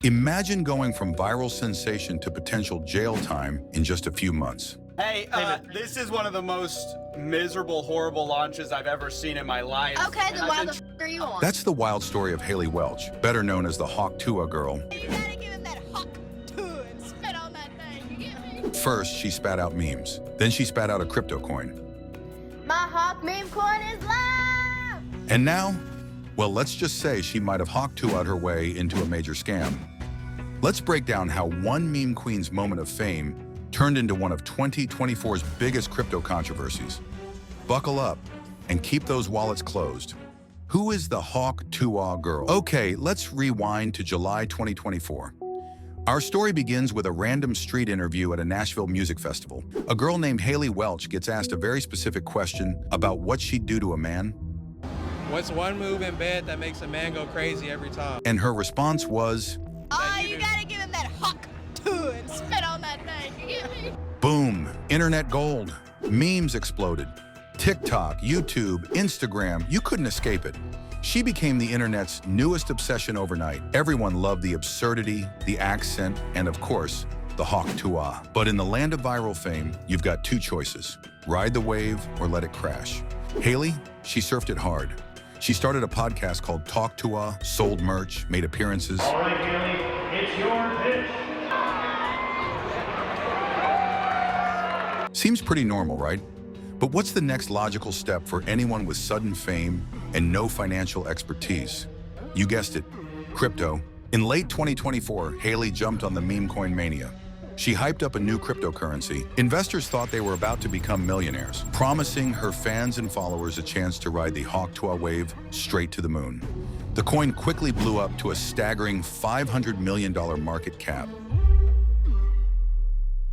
Imagine going from viral sensation to potential jail time in just a few months. Hey, this is one of the most miserable, horrible launches I've ever seen in my life. Okay, then why the f are you on? That's the wild story of Hailey Welch, better known as the Tuah girl. You gotta give him that Tuah and spit on that thing, you get me? First, she spat out memes. Then she spat out a crypto coin. My Hawk meme coin is live! And now, well, let's just say she might have Tuah'd her way into a major scam. Let's break down how one meme queen's moment of fame turned into one of 2024's biggest crypto controversies. Buckle up and keep those wallets closed. Who is the Tuah girl? Okay, let's rewind to July 2024. Our story begins with a random street interview at a Nashville music festival. A girl named Hailey Welch gets asked a very specific question about what she'd do to a man. What's one move in bed that makes a man go crazy every time? And her response was, You gotta give him that Tuah and spit on that thing, you get me? boom, internet gold. Memes exploded. TikTok, YouTube, Instagram, you couldn't escape it. She became the internet's newest obsession overnight. Everyone loved the absurdity, the accent, and of course, the Tuah. But in the land of viral fame, you've got two choices. Ride the wave or let it crash. Hailey, she surfed it hard. She started a podcast called Talk Tuah, sold merch, made appearances. All right, Hailey, it's your pitch. Seems pretty normal, right? But what's the next logical step for anyone with sudden fame and no financial expertise? You guessed it, crypto. In late 2024, Hailey jumped on the meme coin mania. She hyped up a new cryptocurrency. Investors thought they were about to become millionaires, promising her fans and followers a chance to ride the Tuah wave straight to the moon. The coin quickly blew up to a staggering $500 million market cap.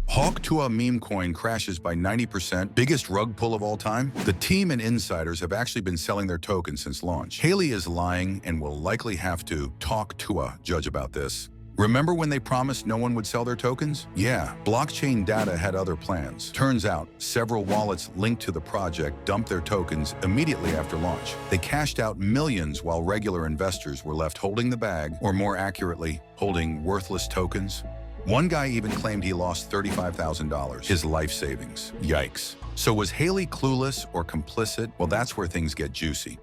Tuah meme coin crashes by 90%, biggest rug pull of all time. The team and insiders have actually been selling their tokens since launch. Hailey is lying and will likely have to talk Tuah judge about this. Remember when they promised no one would sell their tokens? Yeah, blockchain data had other plans. Turns out, several wallets linked to the project dumped their tokens immediately after launch. They cashed out millions while regular investors were left holding the bag, or more accurately, holding worthless tokens. One guy even claimed he lost $35,000, his life savings. Yikes. So was Hailey clueless or complicit? Well, that's where things get juicy.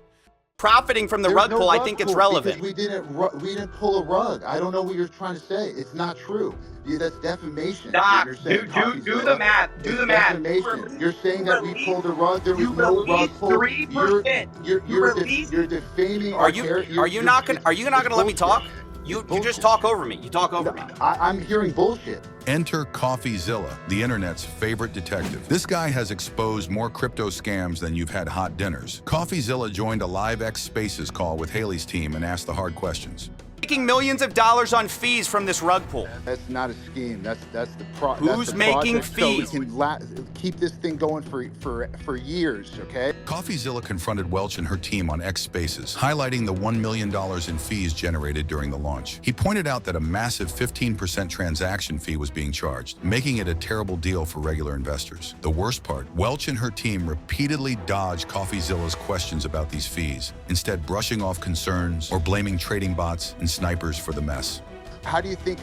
Profiting from the rug pull, I think it's relevant. We didn't pull a rug. I don't know what you're trying to say. It's not true. That's defamation. Doc, You're saying do the math. Do the math. Defamation. You're saying that we pulled a rug. There was no rug pull. 3%. You're defaming our character. Are you not gonna let me talk? You just talk over me. You talk over me. I'm hearing bullshit. Enter Coffeezilla, the internet's favorite detective. This guy has exposed more crypto scams than you've had hot dinners. Coffeezilla joined a live X Spaces call with Hailey's team and asked the hard questions. Making millions of dollars on fees from this rug pull. That's not a scheme. That's the project. Who's making fees? So we can keep this thing going for years, okay? Coffeezilla confronted Welch and her team on X Spaces, highlighting the $1 million in fees generated during the launch. He pointed out that a massive 15% transaction fee was being charged, making it a terrible deal for regular investors. The worst part, Welch and her team repeatedly dodged Coffeezilla's questions about these fees, instead brushing off concerns or blaming trading bots and snipers for the mess. How do you think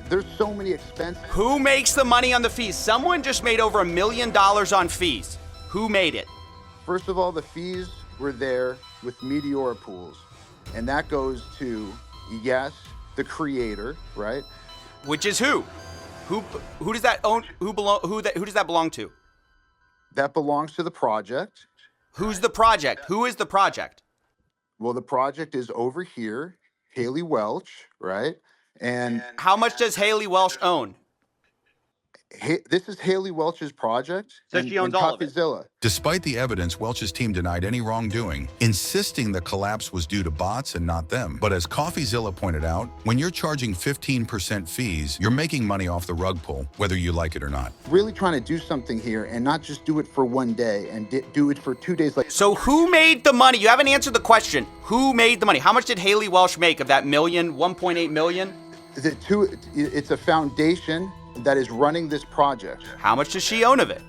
there's so many expenses? Who makes the money on the fees? Someone just made over $1 million on fees. Who made it? First of all, the fees were there with Meteora pools, and that goes to, yes, the creator, right? Which is who? Who does that own? Who does that belong to? That belongs to the project. Who's the project? Who is the project? Well, the project is over here, Hailey Welch, right? And how much does Hailey Welch own? This is Hailey Welch's project. So she owns all of it. Coffeezilla. Despite the evidence, Welch's team denied any wrongdoing, insisting the collapse was due to bots and not them. But as Coffeezilla pointed out, when you're charging 15% fees, you're making money off the rug pull, whether you like it or not. Really trying to do something here and not just do it for one day and do it for 2 days later. So who made the money? You haven't answered the question. Who made the money? How much did Hailey Welch make of that million, 1.8 million? It's a foundation that is running this project. How much does she own of it?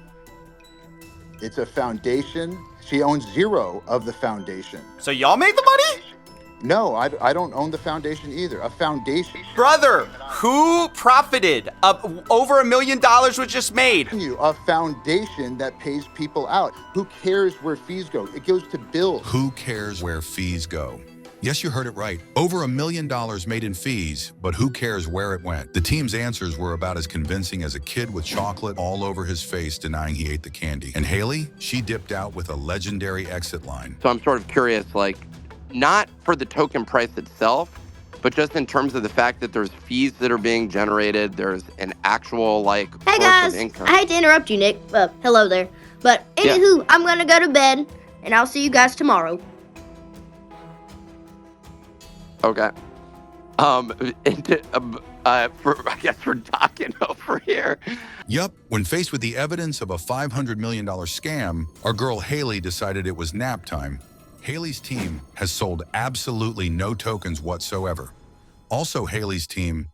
It's a foundation. She owns 0 of the foundation. So y'all made the money? No, I don't own the foundation either. A foundation. Brother, who profited? Over $1 million was just made. A foundation that pays people out. Who cares where fees go? It goes to bills. Who cares where fees go? Yes, you heard it right. Over $1 million made in fees, but who cares where it went? The team's answers were about as convincing as a kid with chocolate all over his face denying he ate the candy. And Hailey, she dipped out with a legendary exit line. So I'm sort of curious, like, not for the token price itself, but just in terms of the fact that there's fees that are being generated, there's an actual, like, Hey source guys, of income. I hate to interrupt you, Nick. Hello there. But anywho, I'm gonna go to bed, and I'll see you guys tomorrow. Okay. I guess we're talking over here. Yup, when faced with the evidence of a $500 million scam, our girl Hailey decided it was nap time. Hailey's team has sold absolutely no tokens whatsoever. Also, Hailey's team,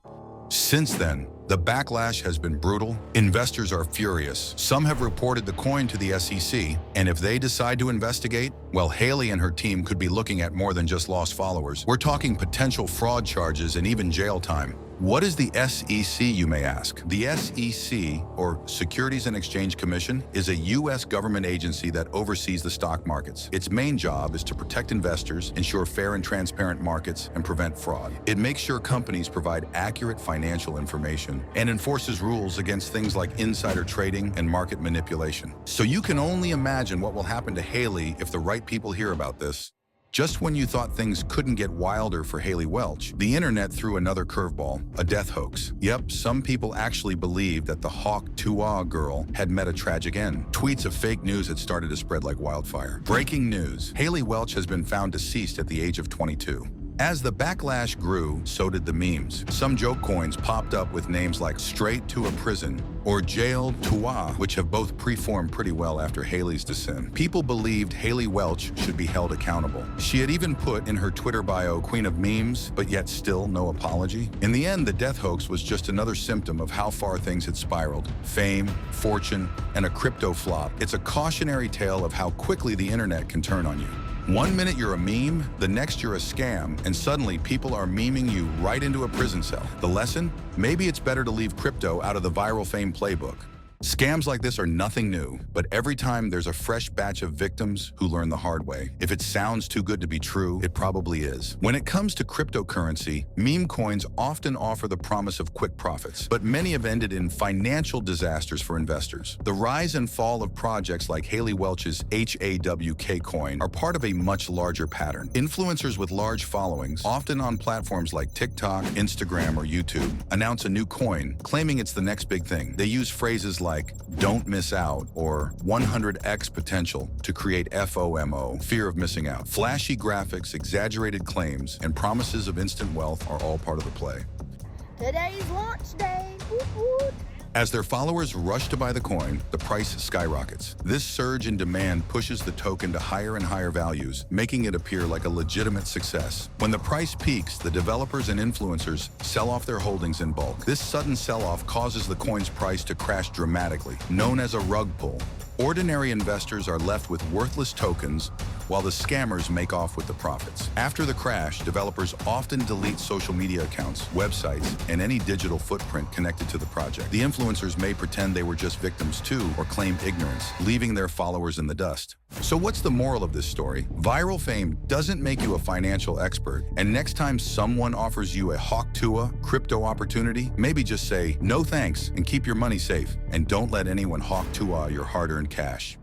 since then, the backlash has been brutal. Investors are furious. Some have reported the coin to the SEC, and if they decide to investigate, well, Hailey and her team could be looking at more than just lost followers. We're talking potential fraud charges and even jail time. What is the SEC, you may ask? The SEC, or Securities and Exchange Commission, is a U.S. government agency that oversees the stock markets. Its main job is to protect investors, ensure fair and transparent markets, and prevent fraud. It makes sure companies provide accurate financial information and enforces rules against things like insider trading and market manipulation. So you can only imagine what will happen to Hailey if the right people hear about this. Just when you thought things couldn't get wilder for Hailey Welch, the internet threw another curveball, a death hoax. Yep, some people actually believed that the hawk Tuah girl had met a tragic end. Tweets of fake news had started to spread like wildfire. Breaking news, Hailey Welch has been found deceased at the age of 22. As the backlash grew, so did the memes. Some joke coins popped up with names like Straight to a Prison or Jail Tuah, which have both preformed pretty well after Hailey's descent. People believed Hailey Welch should be held accountable. She had even put in her Twitter bio, Queen of Memes, but yet still no apology. In the end, the death hoax was just another symptom of how far things had spiraled. Fame, fortune, and a crypto flop. It's a cautionary tale of how quickly the internet can turn on you. One minute you're a meme, the next you're a scam, and suddenly people are memeing you right into a prison cell. The lesson? Maybe it's better to leave crypto out of the viral fame playbook. Scams like this are nothing new, but every time there's a fresh batch of victims who learn the hard way. If it sounds too good to be true, it probably is. When it comes to cryptocurrency, meme coins often offer the promise of quick profits, but many have ended in financial disasters for investors. The rise and fall of projects like Hailey Welch's HAWK coin are part of a much larger pattern. Influencers with large followings, often on platforms like TikTok, Instagram, or YouTube, announce a new coin, claiming it's the next big thing. They use phrases like "don't miss out" or 100x potential to create FOMO, fear of missing out. Flashy graphics, exaggerated claims, and promises of instant wealth are all part of the play. Today's launch day. Woot woot. As their followers rush to buy the coin, the price skyrockets. This surge in demand pushes the token to higher and higher values, making it appear like a legitimate success. When the price peaks, the developers and influencers sell off their holdings in bulk. This sudden sell-off causes the coin's price to crash dramatically, known as a rug pull. Ordinary investors are left with worthless tokens, while the scammers make off with the profits. After the crash, developers often delete social media accounts, websites, and any digital footprint connected to the project. The influencers may pretend they were just victims too, or claim ignorance, leaving their followers in the dust. So what's the moral of this story? Viral fame doesn't make you a financial expert, and next time someone offers you a hawk Tuah crypto opportunity, maybe just say, "No thanks," and keep your money safe. And don't let anyone hawk Tuah your hard-earned cash.